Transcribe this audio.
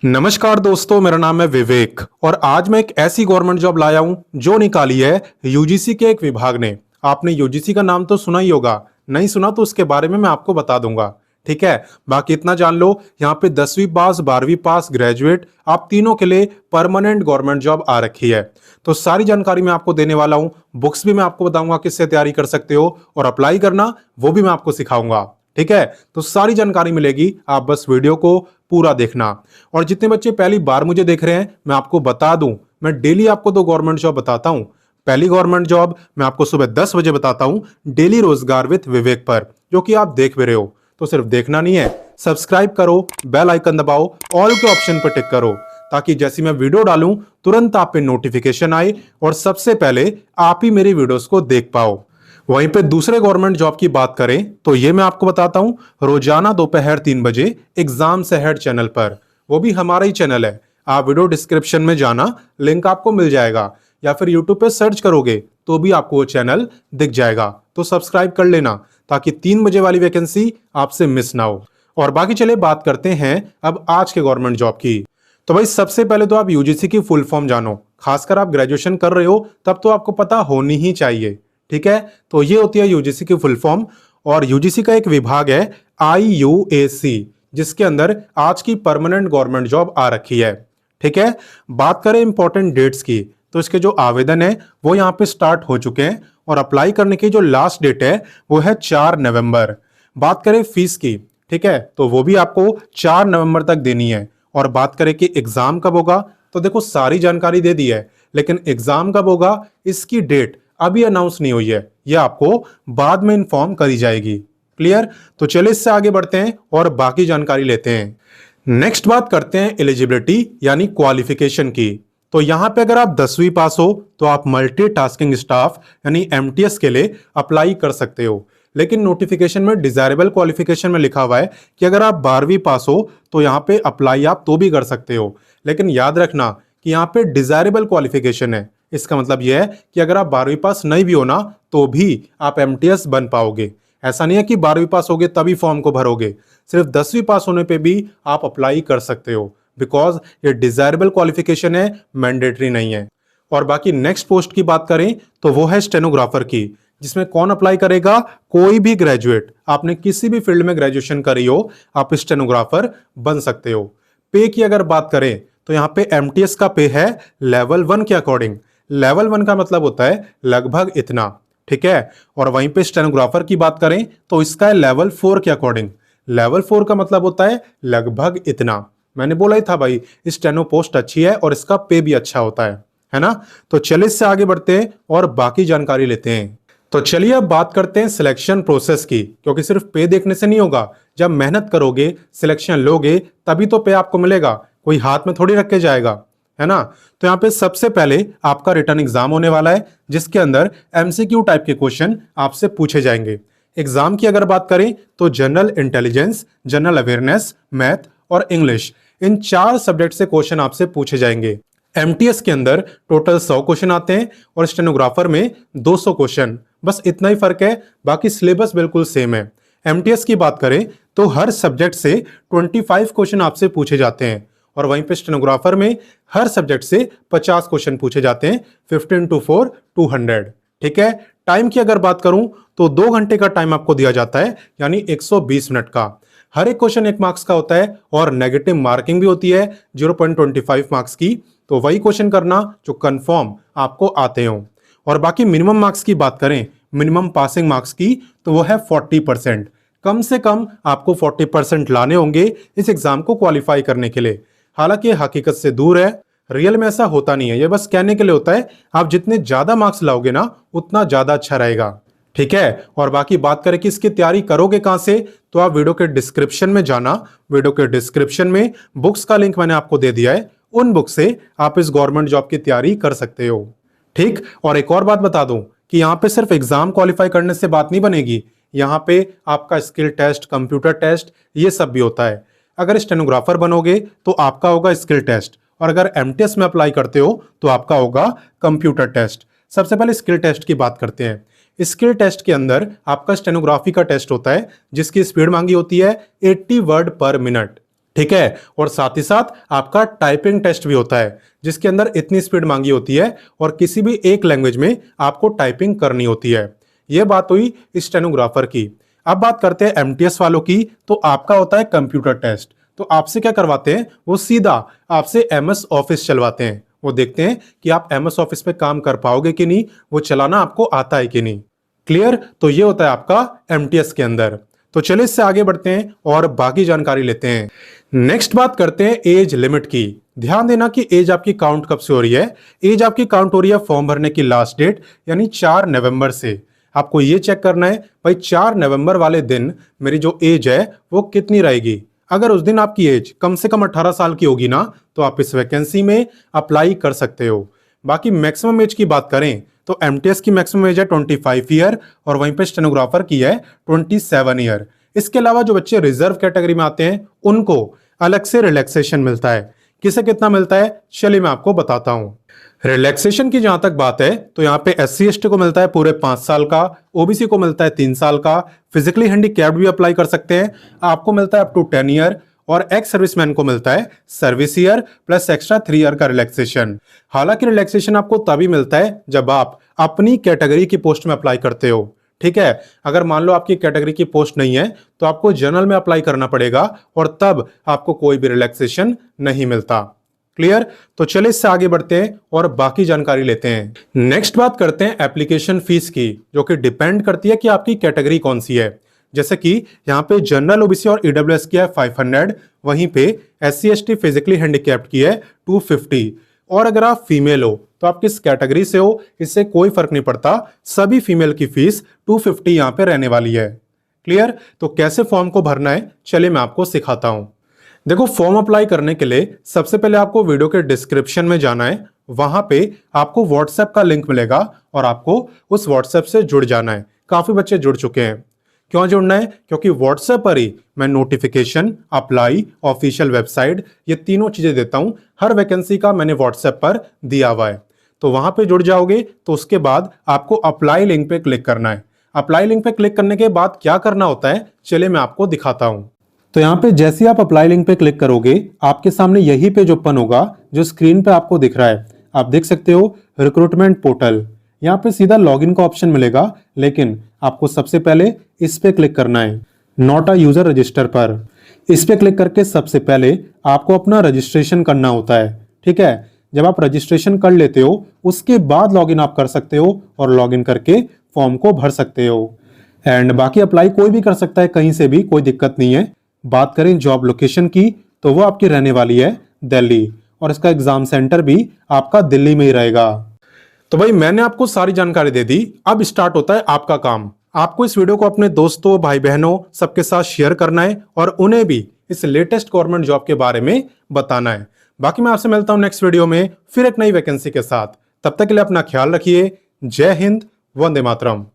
नमस्कार दोस्तों, मेरा नाम है विवेक और आज मैं एक ऐसी गवर्नमेंट जॉब लाया हूं जो निकाली है यूजीसी के एक विभाग ने। आपने यूजीसी का नाम तो सुना ही होगा, नहीं सुना तो उसके बारे में मैं आपको बता दूंगा। ठीक है, बाकी इतना जान लो, यहाँ पे 10वीं पास 12वीं पास ग्रेजुएट आप तीनों के लिए परमानेंट गवर्नमेंट जॉब आ रखी है। तो सारी जानकारी मैं आपको देने वाला हूँ। बुक्स भी मैं आपको बताऊंगा किससे तैयारी कर सकते हो और अप्लाई करना वो भी मैं आपको सिखाऊंगा। ठीक है, तो सारी जानकारी मिलेगी, आप बस वीडियो को पूरा देखना। और जितने बच्चे पहली बार मुझे देख रहे हैं, मैं आपको बता दूं, मैं डेली आपको 2 गवर्नमेंट जॉब बताता हूं। पहली गवर्नमेंट जॉब मैं आपको सुबह 10 बजे बताता हूं, डेली रोजगार विद विवेक पर, जो कि आप देख भी रहे हो। तो सिर्फ देखना नहीं है, सब्सक्राइब करो, बेल आइकन दबाओ, ऑल के ऑप्शन पर टिक करो, ताकि जैसी मैं वीडियो डालूं तुरंत आप पे नोटिफिकेशन आए और सबसे पहले आप ही मेरी वीडियोस को देख पाओ। वहीं पे दूसरे गवर्नमेंट जॉब की बात करें तो ये मैं आपको बताता हूं, रोजाना दोपहर 3 बजे एग्जाम से हेड चैनल पर, वो भी हमारा ही चैनल है। आप वीडियो डिस्क्रिप्शन में जाना, लिंक आपको मिल जाएगा, या फिर यूट्यूब पे सर्च करोगे तो भी आपको वो चैनल दिख जाएगा। तो सब्सक्राइब कर लेना ताकि 3 बजे वाली वैकेंसी आपसे मिस ना हो। और बाकी चले बात करते हैं अब आज के गवर्नमेंट जॉब की। तो भाई सबसे पहले तो आप यूजीसी की फुल फॉर्म जानो, खासकर आप ग्रेजुएशन कर रहे हो तब तो आपको पता होनी ही चाहिए। ठीक है, तो ये होती है यूजीसी की फुल फॉर्म। और यूजीसी का एक विभाग है IUAC, जिसके अंदर आज की परमानेंट गवर्नमेंट जॉब आ रखी है। ठीक है, बात करें इंपॉर्टेंट डेट्स की तो इसके जो आवेदन है वो यहाँ पे स्टार्ट हो चुके हैं और अप्लाई करने की जो लास्ट डेट है वो है 4 नवंबर। बात करें फीस की, ठीक है, तो वो भी आपको 4 नवंबर तक देनी है। और बात करें कि एग्जाम कब होगा, तो देखो सारी जानकारी दे दी है, लेकिन एग्जाम कब होगा इसकी डेट अभी अनाउंस नहीं हुई है, यह आपको बाद में इन्फॉर्म करी जाएगी। क्लियर? तो चलिए इससे आगे बढ़ते हैं और बाकी जानकारी लेते हैं। नेक्स्ट बात करते हैं एलिजिबिलिटी यानी क्वालिफिकेशन की। तो यहां पे अगर आप 10वीं पास हो तो आप मल्टीटास्किंग स्टाफ यानी MTS के लिए अप्लाई कर सकते हो। लेकिन नोटिफिकेशन में डिजायरेबल क्वालिफिकेशन में लिखा हुआ है कि अगर आप 12वीं पास हो तो यहाँ पे अप्लाई आप तो भी कर सकते हो। लेकिन याद रखना कि यहाँ पे डिजायरेबल क्वालिफिकेशन है, इसका मतलब यह है कि अगर आप 12वीं पास नहीं भी हो ना तो भी आप MTS बन पाओगे। ऐसा नहीं है कि 12वीं पास होगे तभी फॉर्म को भरोगे, सिर्फ 10वीं पास होने पे भी आप अप्लाई कर सकते हो, बिकॉज ये डिजायरेबल क्वालिफिकेशन है, मैंडेटरी नहीं है। और बाकी नेक्स्ट पोस्ट की बात करें तो वो है स्टेनोग्राफर की, जिसमें कौन अप्लाई करेगा? कोई भी ग्रेजुएट, आपने किसी भी फील्ड में ग्रेजुएशन करी हो आप स्टेनोग्राफर बन सकते हो। पे की अगर बात करें तो यहाँ पे MTS का पे है लेवल 1 के अकॉर्डिंग। लेवल 1 का मतलब होता है लगभग इतना। ठीक है, और वहीं पे स्टेनोग्राफर की बात करें तो इसका है लेवल 4 के अकॉर्डिंग। लेवल 4 का मतलब होता है लगभग इतना। मैंने बोला ही था भाई, स्टेनो पोस्ट अच्छी है और इसका पे भी अच्छा होता है ना। तो चलिए इससे आगे बढ़ते हैं और बाकी जानकारी लेते हैं। तो चलिए अब बात करते हैं सिलेक्शन प्रोसेस की, क्योंकि सिर्फ पे देखने से नहीं होगा, जब मेहनत करोगे सिलेक्शन लोगे तभी तो पे आपको मिलेगा, कोई हाथ में थोड़ी रख के जाएगा, है ना। तो यहाँ पे सबसे पहले आपका रिटर्न एग्जाम होने वाला है, जिसके अंदर MCQ टाइप के क्वेश्चन आपसे पूछे जाएंगे। एग्जाम की अगर बात करें तो general intelligence, general awareness, math और इंग्लिश, इन 4 सब्जेक्ट से क्वेश्चन आपसे पूछे जाएंगे। MTS के अंदर टोटल 100 क्वेश्चन आते हैं और स्टेनोग्राफर में 200 क्वेश्चन, बस इतना ही फर्क है, बाकी सिलेबस बिल्कुल सेम है। MTS की बात करें तो हर सब्जेक्ट से 25 क्वेश्चन आपसे पूछे जाते हैं और वहीं पे स्टेनोग्राफर में हर सब्जेक्ट से 50 क्वेश्चन पूछे जाते हैं, 15 to 4 200। ठीक है, टाइम की अगर बात करूं तो 2 घंटे का टाइम आपको दिया जाता है, यानी 120 मिनट का। हर एक क्वेश्चन 1 मार्क्स का होता है और नेगेटिव मार्किंग भी होती है 0.25 मार्क्स की। तो वही क्वेश्चन करना जो कंफर्म आपको आते हो। और बाकी मिनिमम मार्क्स की बात करें, मिनिमम पासिंग मार्क्स की, तो वो है 40%। कम से कम आपको 40% लाने होंगे इस एग्जाम को क्वालिफाई करने के लिए। हालांकि हकीकत से दूर है, रियल में ऐसा होता नहीं है, ये बस कहने के लिए होता है। आप जितने ज्यादा मार्क्स लाओगे ना उतना ज्यादा अच्छा रहेगा। ठीक है, और बाकी बात करें कि इसकी तैयारी करोगे कहां से, तो आप वीडियो के डिस्क्रिप्शन में जाना। वीडियो के डिस्क्रिप्शन में बुक्स का लिंक मैंने आपको दे दिया है, उन बुक से आप इस गवर्नमेंट जॉब की तैयारी कर सकते हो। ठीक, और एक और बात बता दूं कि यहाँ पे सिर्फ एग्जाम क्वालिफाई करने से बात नहीं बनेगी, यहाँ पे आपका स्किल टेस्ट, कंप्यूटर टेस्ट, ये सब भी होता है। अगर स्टेनोग्राफर बनोगे तो आपका होगा स्किल टेस्ट, और अगर MTS में अप्लाई करते हो तो आपका होगा कंप्यूटर टेस्ट। सबसे पहले स्किल टेस्ट की बात करते हैं। स्किल टेस्ट के अंदर आपका स्टेनोग्राफी का टेस्ट होता है, जिसकी स्पीड मांगी होती है 80 वर्ड पर मिनट। ठीक है। और साथ ही साथ आपका टाइपिंग टेस्ट भी होता है जिसके अंदर इतनी स्पीड मांगी होती है और किसी भी एक लैंग्वेज में आपको टाइपिंग करनी होती है। यह बात हुई स्टेनोग्राफर की। अब बात करते हैं एमटीएस वालों की। तो आपका होता है कंप्यूटर टेस्ट। तो आपसे क्या करवाते हैं, वो सीधा आपसे एमएस ऑफिस चलवाते हैं। वो देखते हैं कि आप एमएस ऑफिस पे काम कर पाओगे कि नहीं, वो चलाना आपको आता है कि नहीं। क्लियर। तो ये होता है आपका एमटीएस के अंदर। तो चलिए इससे आगे बढ़ते हैं और बाकी जानकारी लेते हैं। नेक्स्ट बात करते हैं एज लिमिट की। ध्यान देना कि एज आपकी काउंट कब से हो रही है। एज आपकी काउंट हो रही है फॉर्म भरने की लास्ट डेट यानी 4 नवंबर से। आपको ये चेक करना है भाई 4 नवंबर वाले दिन मेरी जो एज है वो कितनी रहेगी। अगर उस दिन आपकी एज कम से कम 18 साल की होगी ना, तो आप इस वैकेंसी में अप्लाई कर सकते हो। बाकी मैक्सिमम एज की बात करें तो एमटीएस की मैक्सिमम एज है 25 ईयर और वहीं पे स्टेनोग्राफर की है 27 ईयर। इसके अलावा जो बच्चे रिजर्व कैटेगरी में आते हैं उनको अलग से रिलैक्सेशन मिलता है। किसे कितना मिलता है चलिए मैं आपको बताता हूं। रिलैक्सेशन की जहां तक बात है तो यहाँ पे SC ST को मिलता है पूरे 5 साल का, ओबीसी को मिलता है 3 साल का, फिजिकली हैंडीकैप्ड भी अप्लाई कर सकते हैं, आपको मिलता है अप टू 10 ईयर, और एक्स सर्विसमैन को मिलता है service year plus extra 3 year का रिलैक्सेशन। हालांकि रिलैक्सेशन आपको तभी मिलता है जब आप अपनी कैटेगरी की पोस्ट में अप्लाई करते हो। ठीक है। अगर मान लो आपकी कैटेगरी की पोस्ट नहीं है तो आपको जनरल में अप्लाई करना पड़ेगा और तब आपको कोई भी रिलैक्सेशन नहीं मिलता। क्लियर। तो चलिए इससे आगे बढ़ते हैं और बाकी जानकारी लेते हैं। नेक्स्ट बात करते हैं एप्लीकेशन फीस की, जो कि डिपेंड करती है कि आपकी कैटेगरी कौन सी है। जैसे कि यहाँ पे जनरल, ओबीसी और ईडब्ल्यूएस की है 500, वहीं पे SC ST फिजिकली हैंडीकैप्ड की है 250। और अगर आप फीमेल हो तो आप किस कैटेगरी से हो इससे कोई फर्क नहीं पड़ता, सभी फीमेल की फीस 250 यहाँ पे रहने वाली है। क्लियर। तो कैसे फॉर्म को भरना है चलिए मैं आपको सिखाता हूं। देखो, फॉर्म अप्लाई करने के लिए सबसे पहले आपको वीडियो के डिस्क्रिप्शन में जाना है। वहां पे आपको व्हाट्सएप का लिंक मिलेगा और आपको उस व्हाट्सएप से जुड़ जाना है। काफी बच्चे जुड़ चुके हैं। क्यों जुड़ना है? क्योंकि व्हाट्सएप पर ही मैं नोटिफिकेशन, अप्लाई, ऑफिशियल वेबसाइट, ये तीनों चीजें देता हूं। हर वैकेंसी का मैंने व्हाट्सएप पर दिया हुआ है। तो वहां पे जुड़ जाओगे तो उसके बाद आपको अप्लाई लिंक पे क्लिक करना है। अप्लाई लिंक पे क्लिक करने के बाद क्या करना होता है चलिए मैं आपको दिखाता हूं। तो यहाँ पे जैसे ही आप अप्लाई लिंक पे क्लिक करोगे आपके सामने यही पेज ओपन होगा जो स्क्रीन पे आपको दिख रहा है। आप देख सकते हो रिक्रूटमेंट पोर्टल। यहाँ पे सीधा लॉगिन का ऑप्शन मिलेगा, लेकिन आपको सबसे पहले इस पे क्लिक करना है, नॉट अ यूजर रजिस्टर पर। इस पे क्लिक करके सबसे पहले आपको अपना रजिस्ट्रेशन करना होता है। ठीक है। जब आप रजिस्ट्रेशन कर लेते हो उसके बाद लॉगिन आप कर सकते हो और लॉगिन करके फॉर्म को भर सकते हो। एंड बाकी अप्लाई कोई भी कर सकता है, कहीं से भी, कोई दिक्कत नहीं है। बात करें जॉब लोकेशन की तो वो आपकी रहने वाली है दिल्ली, और इसका एग्जाम सेंटर भी आपका दिल्ली में ही रहेगा। तो भाई मैंने आपको सारी जानकारी दे दी। अब स्टार्ट होता है आपका काम। आपको इस वीडियो को अपने दोस्तों, भाई बहनों सबके साथ शेयर करना है और उन्हें भी इस लेटेस्ट गवर्नमेंट जॉब के बारे में बताना है। बाकी मैं आपसे मिलता हूं नेक्स्ट वीडियो में फिर एक नई वैकेंसी के साथ। तब तक के लिए अपना ख्याल रखिए। जय हिंद, वंदे मातरम।